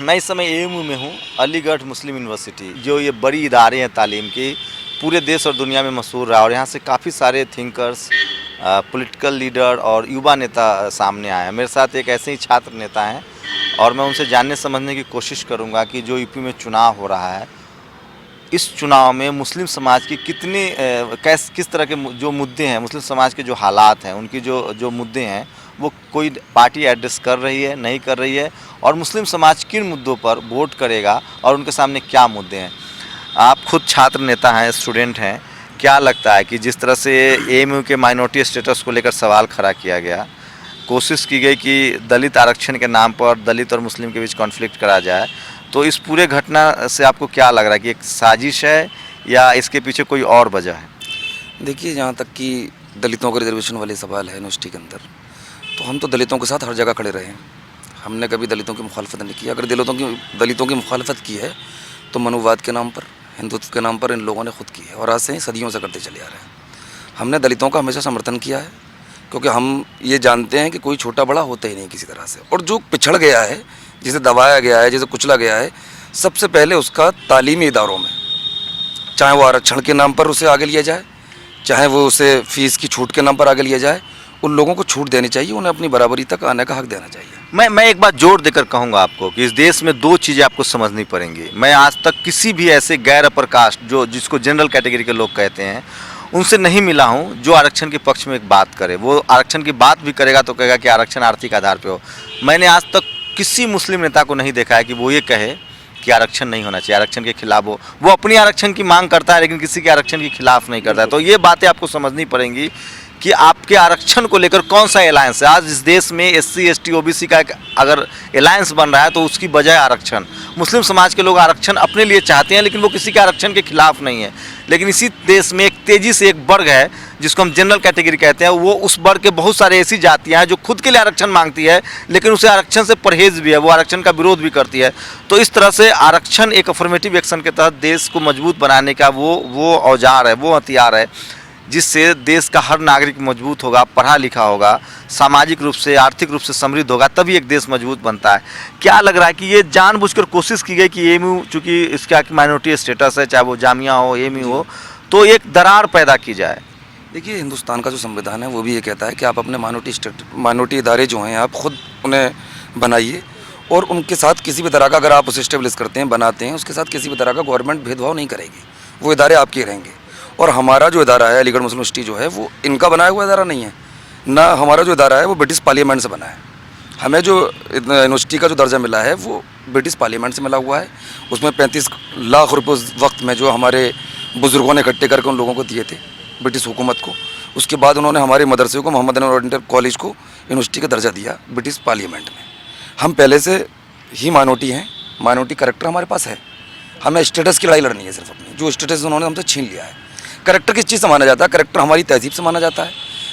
मैं इस समय एएमयू में हूँ, अलीगढ़ मुस्लिम यूनिवर्सिटी, जो ये बड़ी इदारे हैं तालीम की, पूरे देश और दुनिया में मशहूर रहा और यहाँ से काफ़ी सारे थिंकर्स, पॉलिटिकल लीडर और युवा नेता सामने आए हैं। मेरे साथ एक ऐसे ही छात्र नेता हैं और मैं उनसे जानने समझने की कोशिश करूँगा कि जो यूपी में चुनाव हो रहा है, इस चुनाव में मुस्लिम समाज की कितनी किस तरह के जो मुद्दे हैं, मुस्लिम समाज के जो हालात हैं, उनकी जो मुद्दे हैं, वो कोई पार्टी एड्रेस कर रही है, नहीं कर रही है, और मुस्लिम समाज किन मुद्दों पर वोट करेगा और उनके सामने क्या मुद्दे हैं। आप खुद छात्र नेता हैं, स्टूडेंट हैं, क्या लगता है कि जिस तरह से एएमयू के माइनॉरिटी स्टेटस को लेकर सवाल खड़ा किया गया, कोशिश की गई कि दलित आरक्षण के नाम पर दलित और मुस्लिम के बीच कॉन्फ्लिक्ट करा जाए, तो इस पूरे घटना से आपको क्या लग रहा है कि एक साजिश है या इसके पीछे कोई और वजह है? देखिए, जहाँ तक कि दलितों का रिजर्वेशन वाले सवाल है यूनिवर्सिटी के अंदर, तो हम तो दलितों के साथ हर जगह खड़े रहे हैं। हमने कभी दलितों की मुखालफत नहीं की। अगर दलितों की मुखालफत की है तो मनुवाद के नाम पर, हिंदुत्व के नाम पर इन लोगों ने खुद की है और आज से सदियों से करते चले आ रहे हैं। हमने दलितों का हमेशा समर्थन किया है, क्योंकि हम ये जानते हैं कि कोई छोटा बड़ा होता ही नहीं किसी तरह से, और जो पिछड़ गया है, जिसे दबाया गया है, जिसे कुचला गया है, सबसे पहले उसका तालीमी इदारों में, चाहे वो आरक्षण के नाम पर उसे आगे लिया जाए, चाहे वो उसे फ़ीस की छूट के नाम पर आगे लिया जाए, उन लोगों को छूट देनी चाहिए, उन्हें अपनी बराबरी तक आने का हक देना चाहिए। मैं एक बात जोर देकर कहूँगा आपको कि इस देश में दो चीज़ें आपको समझनी पड़ेंगी। मैं आज तक किसी भी ऐसे गैर अपर कास्ट, जिसको जनरल कैटेगरी के लोग कहते हैं, उनसे नहीं मिला हूँ जो आरक्षण के पक्ष में एक बात करे। वो आरक्षण की बात भी करेगा तो कहेगा कि आरक्षण आर्थिक आधार पर हो। मैंने आज तक किसी मुस्लिम नेता को नहीं देखा है कि वो ये कहे कि आरक्षण नहीं होना चाहिए, आरक्षण के खिलाफ हो। वो अपनी आरक्षण की मांग करता है लेकिन किसी के आरक्षण के खिलाफ नहीं करता है। तो ये बातें आपको समझनी पड़ेंगी कि आपके आरक्षण को लेकर कौन सा अलायंस है। आज इस देश में एससी, एसटी, ओबीसी का अगर अलायंस बन रहा है तो उसकी बजाय आरक्षण, मुस्लिम समाज के लोग आरक्षण अपने लिए चाहते हैं लेकिन वो किसी के आरक्षण के खिलाफ नहीं है। लेकिन इसी देश में एक तेज़ी से एक वर्ग है जिसको हम जनरल कैटेगरी कहते हैं, वो उस वर्ग के बहुत सारे ऐसी जातियाँ हैं जो खुद के लिए आरक्षण मांगती है लेकिन उसे आरक्षण से परहेज भी है, वो आरक्षण का विरोध भी करती है। तो इस तरह से आरक्षण एक अफर्मेटिव एक्शन के तहत देश को मजबूत बनाने का वो औजार है, वो हथियार है जिससे देश का हर नागरिक मजबूत होगा, पढ़ा लिखा होगा, सामाजिक रूप से, आर्थिक रूप से समृद्ध होगा, तभी एक देश मजबूत बनता है। क्या लग रहा है कि ये जानबूझकर कोशिश की गई कि एएमयू, चूँकि इसका माइनॉरिटी स्टेटस है, चाहे वो जामिया हो, एएमयू हो, तो एक दरार पैदा की जाए? देखिए, हिंदुस्तान का जो संविधान है वो भी ये कहता है कि आप अपने माइनॉरिटी इदारे जो हैं, आप खुद उन्हें बनाइए और उनके साथ किसी भी तरह का, अगर आप उसे इस्टेब्लिश करते हैं, बनाते हैं, उसके साथ किसी भी तरह का गवर्नमेंट भेदभाव नहीं करेगी। वो इदारे आपके रहेंगे। और हमारा जो इदारा है, अलीगढ़ मुस्लिम यूनिवर्सिटी जो है, वो इनका बनाया हुआ इदारा नहीं है ना। हमारा जो इदारा है वो ब्रिटिश पार्लियामेंट से बना है। हमें जो यूनिवर्सिटी का जो दर्जा मिला है वो ब्रिटिश पार्लियामेंट से मिला हुआ है। उसमें 35 लाख रुपये उस वक्त में जो हमारे बुज़ुर्गों ने इकट्ठे करके उन लोगों को दिए थे, ब्रिटिश हुकूमत को। उसके बाद उन्होंने हमारे मदरसे को, मोहम्मद ओरिएंटल कॉलेज को यूनिवर्सिटी का दर्जा दिया ब्रिटिश पार्लियामेंट में। हम पहले से ही माइनॉरिटी हैं, माइनॉरिटी करेक्टर हमारे पास है। हमें स्टेटस की लड़ाई लड़नी है सिर्फ अपनी, जो स्टेटस उन्होंने हमसे छीन लिया है। करेक्टर किस चीज़ से माना जाता है? करेक्टर हमारी तहजीब से माना जाता है,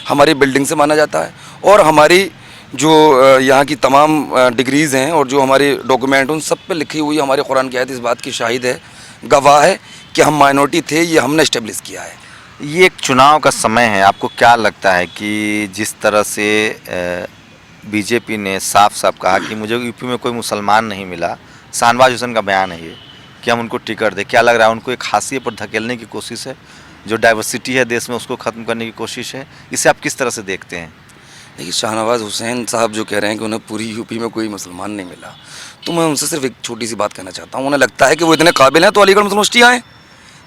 हमारी बिल्डिंग से माना जाता है, और हमारी जो यहाँ की तमाम डिग्रीज़ हैं और जो हमारे डॉक्यूमेंट, उन सब पे लिखी हुई हमारे कुरान की आयत इस बात की शाहिद है, गवाह है कि हम माइनॉरिटी थे, ये हमने इस्टेब्लिश किया है। ये एक चुनाव का समय है, आपको क्या लगता है कि जिस तरह से बीजेपी ने साफ साफ कहा कि मुझे यूपी में कोई मुसलमान नहीं मिला, शाहनवाज हुसैन का बयान है ये, कि हम उनको टिकट दें, क्या लग रहा है उनको एक हाशिए पर धकेलने की कोशिश है? जो डाइवर्सिटी है देश में उसको ख़त्म करने की कोशिश है। इसे आप किस तरह से देखते हैं? देखिए, शाहनवाज हुसैन साहब जो कह रहे हैं कि उन्हें पूरी यूपी में कोई मुसलमान नहीं मिला, तो मैं उनसे सिर्फ एक छोटी सी बात कहना चाहता हूँ। उन्हें लगता है कि वो इतने काबिल हैं तो अलीगढ़ मुस्लिम यूनिवर्सिटी आए।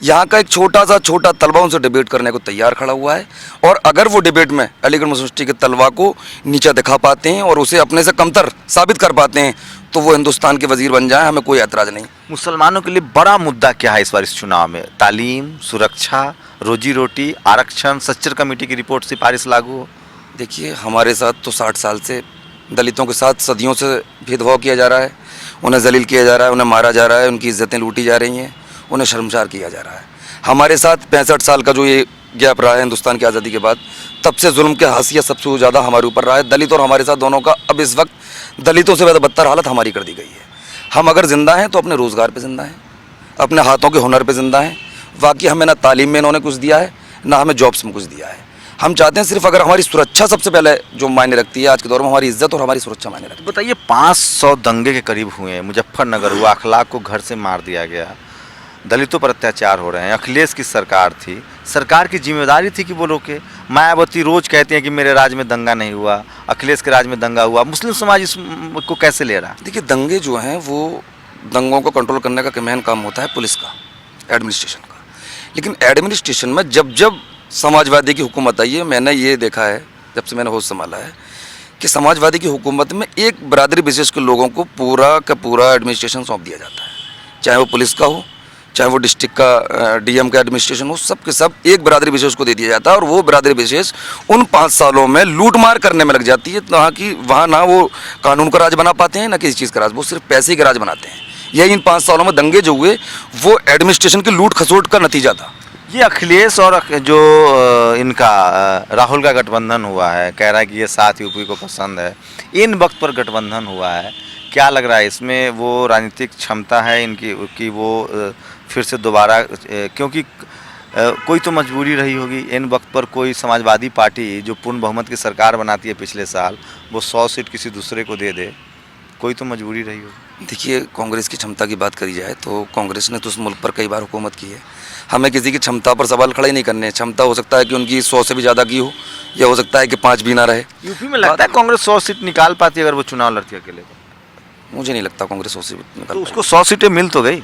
यहाँ का एक छोटा तलबा उनसे डिबेट करने को तैयार खड़ा हुआ है, और अगर वो डिबेट में अलीगढ़ मुस्लिम यूनिवर्सिटी के तलबा को नीचा दिखा पाते हैं और उसे अपने से कमतर साबित कर पाते हैं तो वो हिंदुस्तान के वजीर बन जाए, हमें कोई एतराज़ नहीं। मुसलमानों के लिए बड़ा मुद्दा क्या है इस बार इस चुनाव में? तालीम, सुरक्षा, रोजी रोटी, आरक्षण, सच्चर कमेटी की रिपोर्ट सिफारिश लागू हो? देखिए, हमारे साथ तो 60 साल से दलितों के साथ सदियों से भेदभाव किया जा रहा है, उन्हें जलील किया जा रहा है, उन्हें मारा जा रहा है, उनकी इज्जतें लूटी जा रही हैं, उन्हें शर्मसार किया जा रहा है। हमारे साथ 65 साल का जो ये गैप रहा है हिंदुस्तान की आज़ादी के बाद, तब से जुल्म के हाशिया सबसे ज़्यादा हमारे ऊपर रहा है। दलित और हमारे साथ दोनों का अब इस वक्त दलितों से ज़्यादा बदतर हालत हमारी कर दी गई है। हम अगर ज़िंदा हैं तो अपने रोज़गार पे ज़िंदा हैं, अपने हाथों के हुनर पे ज़िंदा हैं। वाकई हमें ना तालीम में इन्होंने कुछ दिया है, ना हमें जॉब्स में कुछ दिया है। हम चाहते हैं सिर्फ अगर हमारी सुरक्षा सबसे पहले जो मायने रखती है आज के दौर में, हमारी इज्जत और हमारी सुरक्षा मायने रखती बताइए 500 दंगे के करीब हुए हैं, मुजफ्फरनगर हुआ, अखलाक को घर से मार दिया गया, दलितों पर अत्याचार हो रहे हैं। अखिलेश की सरकार थी, सरकार की जिम्मेदारी थी कि वो रोके। मायावती रोज कहती हैं कि मेरे राज में दंगा नहीं हुआ, अखिलेश के राज में दंगा हुआ। मुस्लिम समाज इसको कैसे ले रहा है? है। देखिए, दंगे जो हैं वो दंगों को कंट्रोल करने का मेन काम होता है पुलिस का, एडमिनिस्ट्रेशन का। लेकिन एडमिनिस्ट्रेशन में जब जब समाजवादी की हुकूमत आई है, मैंने ये देखा है जब से मैंने होश संभाला है कि समाजवादी की हुकूमत में एक बरादरी विशेष के लोगों को पूरा का पूरा एडमिनिस्ट्रेशन सौंप दिया जाता है, चाहे वो पुलिस का हो, चाहे वो डिस्ट्रिक्ट का डीएम का एडमिनिस्ट्रेशन हो, सब के सब एक बरादरी विशेष को दे दिया जाता है। और वो बरादरी विशेष उन 5 सालों में लूट मार करने में लग जाती है, वहाँ ना वो कानून का राज बना पाते हैं ना किसी चीज़ का राज, वो सिर्फ पैसे का राज बनाते हैं। यही इन 5 सालों में दंगे जो हुए वो एडमिनिस्ट्रेशन की लूट खसोट का नतीजा था। ये अखिलेश और जो इनका राहुल का गठबंधन हुआ है, कह रहा है कि ये 7 यूपी को पसंद है, इन वक्त पर गठबंधन हुआ है, क्या लग रहा है इसमें वो राजनीतिक क्षमता है इनकी कि वो फिर से दोबारा, क्योंकि कोई तो मजबूरी रही होगी इन वक्त पर। कोई समाजवादी पार्टी जो पूर्ण बहुमत की सरकार बनाती है पिछले साल, वो 100 सीट किसी दूसरे को दे दे, कोई तो मजबूरी रही होगी। देखिए, कांग्रेस की क्षमता की बात करी जाए तो कांग्रेस ने तो उस मुल्क पर कई बार हुकूमत की है। हमें किसी की क्षमता पर सवाल खड़े नहीं करने हैं। क्षमता हो सकता है कि उनकी 100 से भी ज़्यादा की हो, या हो सकता है कि 5 भी ना रहे। यूपी में लगता है कांग्रेस 100 सीट निकाल पाती है अगर वो चुनाव लड़ती है अकेले तो? मुझे नहीं लगता कांग्रेस 100 सीट निकाल तो उसको 100 सीटें मिल तो गई।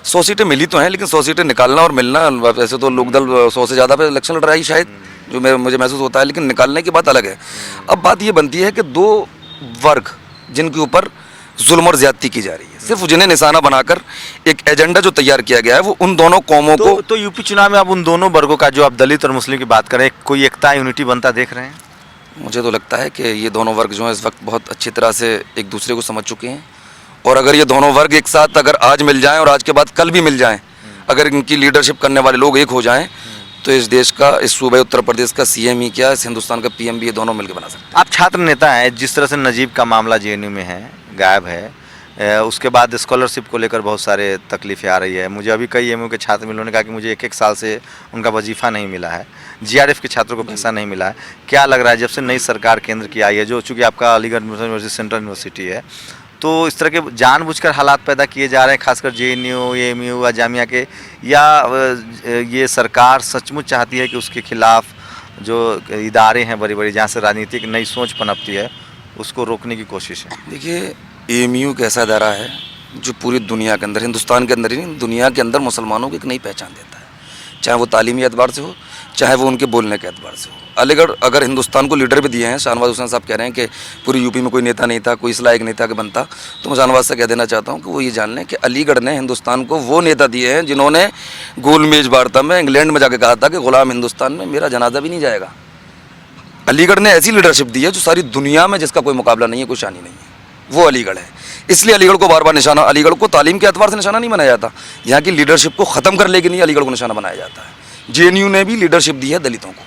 100 सीटें मिली तो हैं, लेकिन 100 सीटें निकालना और मिलना, वैसे तो लोकदल 100 से ज़्यादा पे इलेक्शन लड़ रहा है शायद, जो मुझे महसूस होता है, लेकिन निकालने की बात अलग है। अब बात ये बनती है कि 2 वर्ग जिनके ऊपर जुल्म और ज्यादती की जा रही है, सिर्फ जिन्हें निशाना बनाकर एक एजेंडा जो तैयार किया गया है वो उन दोनों कौमों को। तो यूपी चुनाव में आप उन दोनों वर्गों का, जो आप दलित और मुस्लिम की बात करें, कोई एकता यूनिटी बनता देख रहे हैं? मुझे तो लगता है कि ये दोनों वर्ग जो हैं इस वक्त बहुत अच्छी तरह से एक दूसरे को समझ चुके हैं, और अगर ये दोनों वर्ग एक साथ अगर आज मिल जाएं और आज के बाद कल भी मिल जाएं, अगर इनकी लीडरशिप करने वाले लोग एक हो जाएं, तो इस देश का, इस सूबे उत्तर प्रदेश का सीएम ही क्या, इस हिंदुस्तान का पीएम भी, ये दोनों मिलकर बना सकते हैं। आप छात्र नेता हैं, जिस तरह से नजीब का मामला जेएनयू में है, गायब है, उसके बाद स्कॉलरशिप को लेकर बहुत सारे तकलीफें आ रही है। मुझे अभी कई एमयू के छात्र मिले, उन्होंने कहा कि मुझे 1-1 साल से उनका वजीफ़ा नहीं मिला है, जीआरएफ के छात्रों को पैसा नहीं मिला है। क्या लग रहा है जब से नई सरकार केंद्र की आई है, जो चूँकि आपका अलीगढ़ यूनिवर्सिटी सेंट्रल यूनिवर्सिटी है, तो इस तरह के जानबूझकर हालात पैदा किए जा रहे हैं, खासकर जेएनयू, एएमयू या जामिया के, या ये सरकार सचमुच चाहती है कि उसके खिलाफ जो इदारे हैं बड़ी बड़ी, जहाँ से राजनीतिक नई सोच पनपती है, उसको रोकने की कोशिश है? देखिए, एएमयू एक ऐसा इदारा है जो पूरी दुनिया के अंदर, हिंदुस्तान के अंदर ही नहीं, दुनिया के अंदर मुसलमानों को एक नई पहचान देता है, चाहे वो तालीमी एतबार से हो, चाहे वो उनके बोलने के एतबार से हो। अलीगढ़ अगर हिंदुस्तान को लीडर भी दिए हैं, शाहनवाज हुसैन साहब कह रहे हैं कि पूरी यूपी में कोई नेता नहीं था, कोई इस लायक नेता के बनता, तो मैं शाहनवाज से कह देना चाहता हूँ कि वो ये जान लें कि अलीगढ़ ने हिंदुस्तान को वो नेता दिए हैं जिन्होंने गोल मेज वार्ता में इंग्लैंड में जाकर कहा था कि गुलाम हिंदुस्तान में मेरा जनाजा भी नहीं जाएगा। अलीगढ़ ने ऐसी लीडरशिप दी है जो सारी दुनिया में जिसका कोई मुकाबला नहीं है, कोई शानी नहीं है, वो अलीगढ़ है। इसलिए अलीगढ़ को बार बार निशाना, अलीगढ़ को तालीम के एतबार से निशाना नहीं बनाया जाता, यहाँ की लीडरशिप को ख़त्म करने के लिए अलीगढ़ को निशाना बनाया जाता है। जेएनयू ने भी लीडरशिप दी है दलितों को,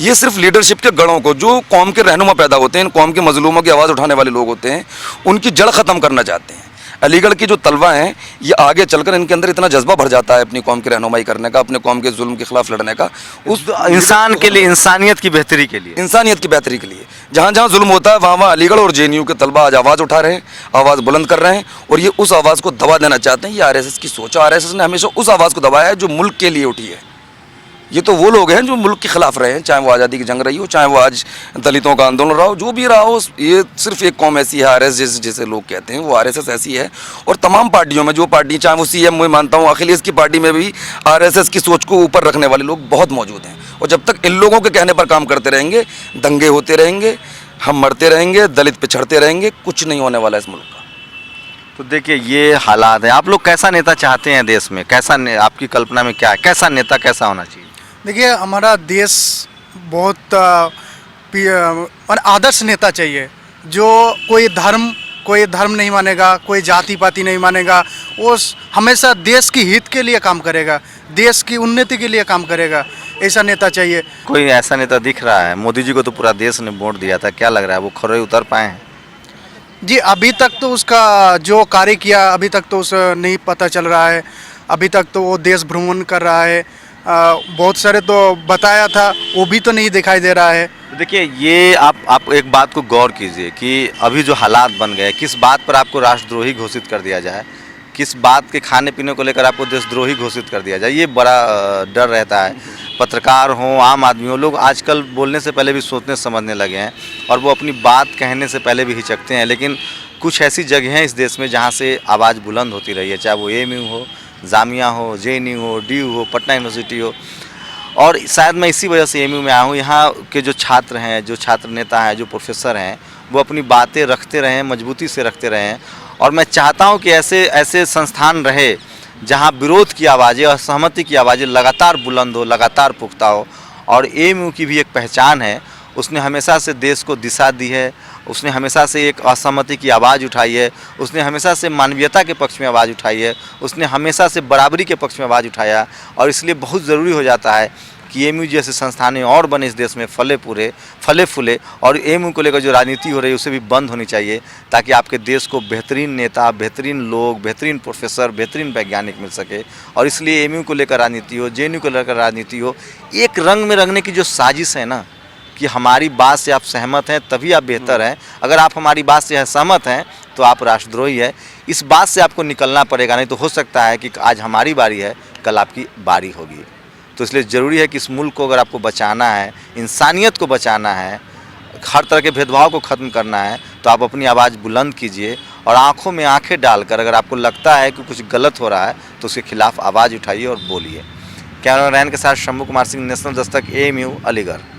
ये सिर्फ लीडरशिप के गढ़ों को, जो कौम के रहनुमा पैदा होते हैं, इन कौम के मजलूमों की आवाज़ उठाने वाले लोग होते हैं, उनकी जड़ ख़त्म करना चाहते हैं। अलीगढ़ की जो तलबा हैं, ये आगे चलकर इनके अंदर इतना जज्बा भर जाता है अपनी कौम की रहनुमाई करने का, अपने कौम के जुल्म के खिलाफ लड़ने का, उस इंसान के लिए, इंसानियत की बेहतरी के लिए, इंसानियत की बेहतरी के लिए। जहाँ जहाँ जुल्म होता है, वहाँ वहाँ अलीगढ़ और जेएनयू के तलबा आज आवाज़ उठा रहे हैं, आवाज़ बुलंद कर रहे हैं, और ये उस आवाज़ को दबा देना चाहते हैं। ये आरएसएस की सोच है, आरएसएस ने हमेशा उस आवाज़ को दबाया है जो मुल्क के लिए उठी है। ये तो वो लोग हैं जो मुल्क के खिलाफ रहे हैं, चाहे वो आज़ादी की जंग रही हो, चाहे वो आज दलितों का आंदोलन रहा हो, जो भी रहा हो। ये सिर्फ एक कौम ऐसी है, आरएसएस जैसे लोग कहते हैं, वो आरएसएस ऐसी है। और तमाम पार्टियों में, जो पार्टी, चाहे वो सीएम, मैं मानता हूँ अखिलेश की पार्टी में भी आरएसएस की सोच को ऊपर रखने वाले लोग बहुत मौजूद हैं। और जब तक इन लोगों के कहने पर काम करते रहेंगे, दंगे होते रहेंगे, हम मरते रहेंगे, दलित पिछड़ते रहेंगे, कुछ नहीं होने वाला इस मुल्क का। तो देखिए ये हालात है। आप लोग कैसा नेता चाहते हैं देश में? कैसा आपकी कल्पना में क्या है, कैसा नेता कैसा होना चाहिए? देखिए, हमारा देश बहुत आदर्श नेता चाहिए, जो कोई धर्म नहीं मानेगा, कोई जाति पाति नहीं मानेगा, वो हमेशा देश की हित के लिए काम करेगा, देश की उन्नति के लिए काम करेगा, ऐसा नेता चाहिए। कोई ऐसा नेता दिख रहा है? मोदी जी को तो पूरा देश ने वोट दिया था, क्या लग रहा है वो खरे उतर पाए हैं? जी, अभी तक तो उसका जो कार्य किया, अभी तक तो उसे नहीं पता चल रहा है। अभी तक तो वो देश भ्रमण कर रहा है, बहुत सारे तो बताया था, वो भी तो नहीं दिखाई दे रहा है। तो देखिए, ये आप एक बात को गौर कीजिए कि अभी जो हालात बन गए, किस बात पर आपको राष्ट्रद्रोही घोषित कर दिया जाए, किस बात के खाने पीने को लेकर आपको देशद्रोही घोषित कर दिया जाए, ये बड़ा डर रहता है। पत्रकार हों, आम आदमी हो, लोग आजकल बोलने से पहले भी सोचने समझने लगे हैं और वो अपनी बात कहने से पहले भी हिचकते हैं। लेकिन कुछ ऐसी जगह हैं इस देश में जहाँ से आवाज़ बुलंद होती रही है, चाहे वो AMU हो, जामिया हो, JNU हो, DU हो, पटना यूनिवर्सिटी हो। और शायद मैं इसी वजह से AMU में आया हूँ। यहाँ के जो छात्र हैं, जो छात्र नेता हैं, जो प्रोफेसर हैं, वो अपनी बातें रखते रहें, मजबूती से रखते रहें। और मैं चाहता हूँ कि ऐसे संस्थान रहे जहाँ विरोध की आवाज़ें, असहमति की आवाज़ें लगातार बुलंद हो, लगातार पुख्ता हो। और AMU की भी एक पहचान है, उसने हमेशा से देश को दिशा दी है, उसने हमेशा से एक असहमति की आवाज़ उठाई है, उसने हमेशा से मानवीयता के पक्ष में आवाज़ उठाई है, उसने हमेशा से बराबरी के पक्ष में आवाज़ उठाया। और इसलिए बहुत ज़रूरी हो जाता है कि AMU जैसे संस्थानें और बने इस देश में, फले फूले। और AMU को लेकर जो राजनीति हो रही है उसे भी बंद होनी चाहिए, ताकि आपके देश को बेहतरीन नेता, बेहतरीन लोग, बेहतरीन प्रोफेसर, बेहतरीन वैज्ञानिक मिल सके। और इसलिए AMU को लेकर राजनीति हो, JNU को लेकर राजनीति हो, एक रंग में रंगने की जो साजिश है ना, कि हमारी बात से आप सहमत हैं तभी आप बेहतर हैं, अगर आप हमारी बात से सहमत हैं तो आप राष्ट्रद्रोही है। इस बात से आपको निकलना पड़ेगा, नहीं तो हो सकता है कि आज हमारी बारी है, कल आपकी बारी होगी। तो इसलिए ज़रूरी है कि इस मुल्क को अगर आपको बचाना है, इंसानियत को बचाना है, हर तरह के भेदभाव को ख़त्म करना है, तो आप अपनी आवाज़ बुलंद कीजिए और आँखों में आँखें डालकर अगर आपको लगता है कि कुछ गलत हो रहा है तो उसके खिलाफ़ आवाज़ उठाइए और बोलिए। कैमरामैन के साथ शंभू कुमार सिंह, नेशनल दस्तक, AMU, अलीगढ़।